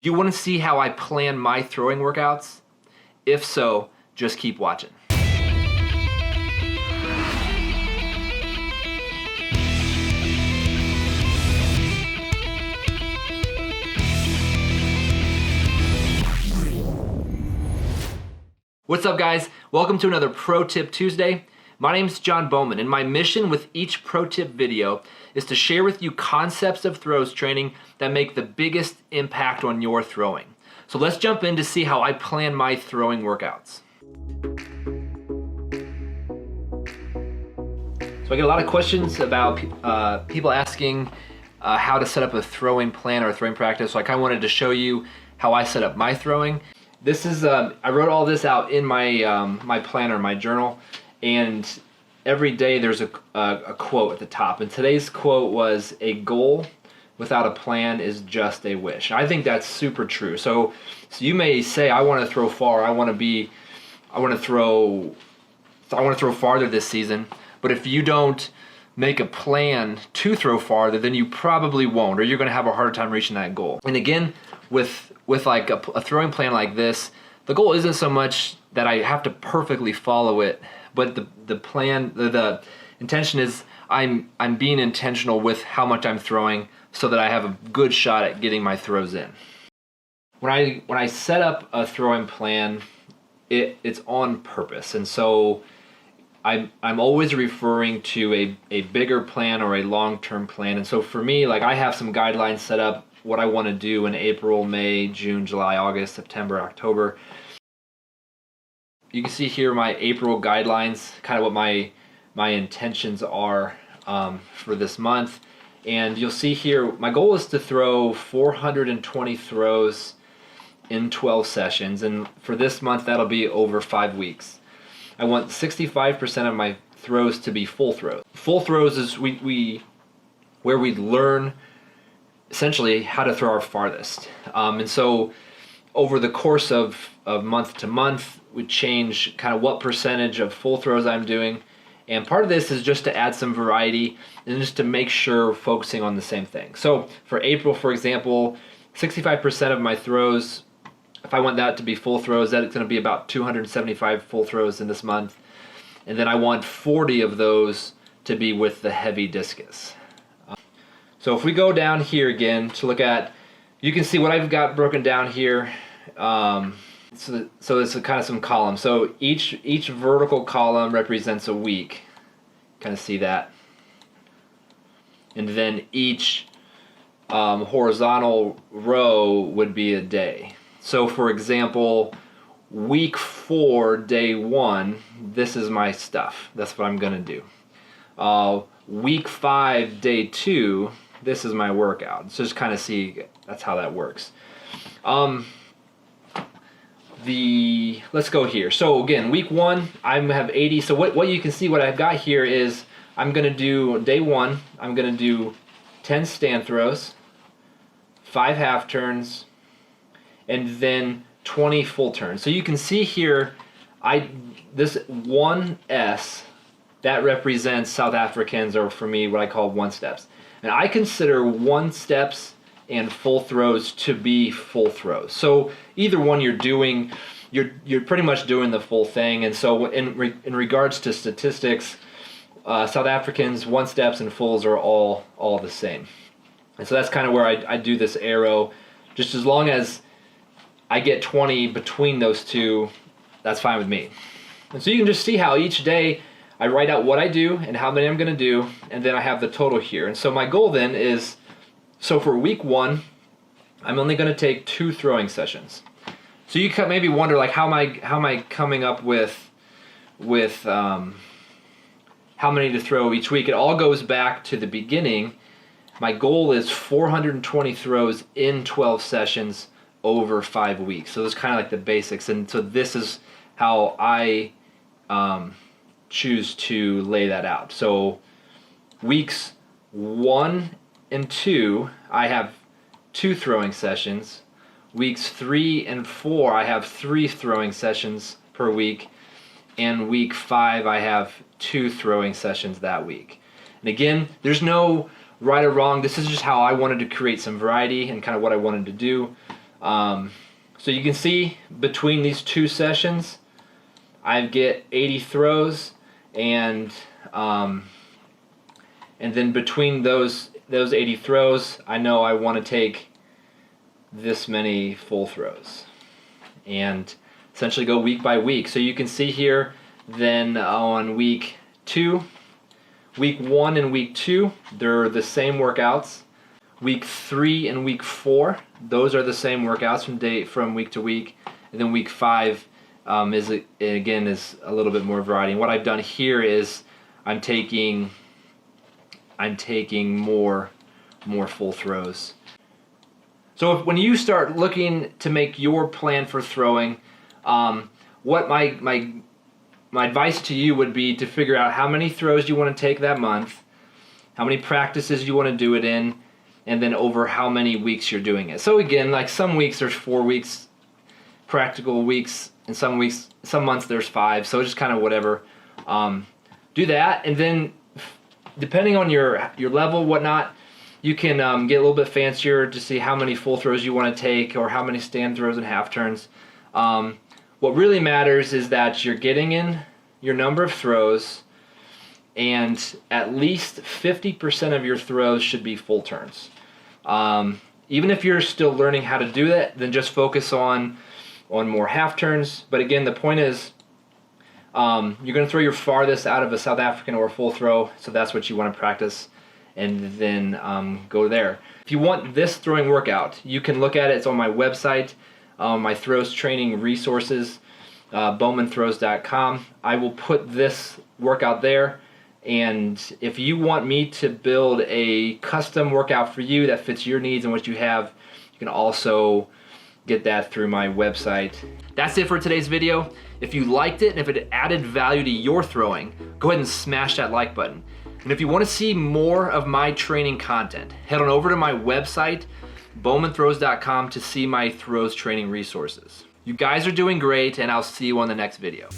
Do you want to see how I plan my throwing workouts? If so, just keep watching. What's up, guys? Welcome to another Pro Tip Tuesday. My name is John Bowman, and my mission with each Pro Tip video is to share with you concepts of throws training that make the biggest impact on your throwing. So let's jump in to see how I plan my throwing workouts. So I get a lot of questions about people asking how to set up a throwing plan or a throwing practice. So I kind of wanted to show you how I set up my throwing. This is, I wrote all this out in my, my planner, my journal, and every day there's a quote at the top. And today's quote was, "A goal without a plan is just a wish." And I think that's super true. So you may say, I want to throw far, I want to throw farther this season. But if you don't make a plan to throw farther, then you probably won't, or you're going to have a harder time reaching that goal. And again, with like a throwing plan like this, the goal isn't so much that I have to perfectly follow it, but the plan, the intention is I'm being intentional with how much I'm throwing so that I have a good shot at getting my throws in. When I set up a throwing plan, it's on purpose, and so I'm always referring to a bigger plan or a long-term plan. And so for me, like, I have some guidelines set up, what I want to do in April, May, June, July, August, September, October. You can see here my April guidelines, kind of what my intentions are for this month. And you'll see here, my goal is to throw 420 throws in 12 sessions. And for this month, that'll be over 5 weeks. I want 65% of my throws to be full throws. Full throws is where we learn essentially how to throw our farthest. And so over the course of month to month, we change kind of what percentage of full throws I'm doing. And part of this is just to add some variety and just to make sure we're focusing on the same thing. So for April, for example, 65% of my throws, if I want that to be full throws, that's going to be about 275 full throws in this month. And then I want 40 of those to be with the heavy discus. So if we go down here again to look at, you can see what I've got broken down here. So it's kind of some columns. So each vertical column represents a week. Kind of see that. And then each horizontal row would be a day. So for example, week 4, day 1, this is my stuff. That's what I'm going to do. Week 5, day 2, this is my workout. So just kind of see, that's how that works. Let's go here. So again, week 1, I have 80. So what you can see, what I've got here is I'm going to do day 1, I'm going to do 10 stand throws, 5 half turns, and then 20 full turns. So you can see here, this 1S, that represents South Africans, or for me, what I call 1-steps. And I consider 1-steps and full throws to be full throws. So either one you're doing, you're pretty much doing the full thing. And so in regards to statistics, South Africans, 1-steps and fulls are all the same. And so that's kind of where I do this arrow. Just as long as I get 20 between those two, that's fine with me. And so you can just see how each day I write out what I do and how many I'm going to do, and then I have the total here. And so my goal then is, so for week 1, I'm only going to take 2 throwing sessions. So you could maybe wonder, like, how am I coming up with how many to throw each week? It all goes back to the beginning. My goal is 420 throws in 12 sessions over 5 weeks. So it's kind of like the basics. And so this is how I choose to lay that out. So weeks 1 and 2, I have 2 throwing sessions. Weeks 3 and 4, I have 3 throwing sessions per week. And week 5, I have 2 throwing sessions that week. And again, there's no right or wrong. This is just how I wanted to create some variety and kind of what I wanted to do. So you can see between these 2 sessions, I get 80 throws, and then between those 80 throws, I know I want to take this many full throws, and essentially go week by week. So you can see here, then on week 2, week 1 and week 2, they're the same workouts. Week 3 and week 4, those are the same workouts from week to week. And then week 5 is a little bit more variety. And what I've done here is I'm taking more full throws. So when you start looking to make your plan for throwing, what my advice to you would be to figure out how many throws you want to take that month, how many practices you want to do it in, and then over how many weeks you're doing it. So again, like some weeks there's 4 weeks practical weeks, and some months there's 5. So just kind of whatever. Do that, and then depending on your level, whatnot, you can get a little bit fancier to see how many full throws you want to take, or how many stand throws and half turns. What really matters is that you're getting in your number of throws, and at least 50% of your throws should be full turns. Even if you're still learning how to do that, then just focus on more half turns. But again, the point is, you're going to throw your farthest out of a South African or a full throw, so that's what you want to practice, and then go there. If you want this throwing workout, you can look at it. It's on my website, my throws training resources, bowmanthrows.com. I will put this workout there, and if you want me to build a custom workout for you that fits your needs and what you have, you can also get that through my website. That's it for today's video. If you liked it and if it added value to your throwing, go ahead and smash that like button. And if you want to see more of my training content, head on over to my website, bowmanthrows.com, to see my throws training resources. You guys are doing great, and I'll see you on the next video.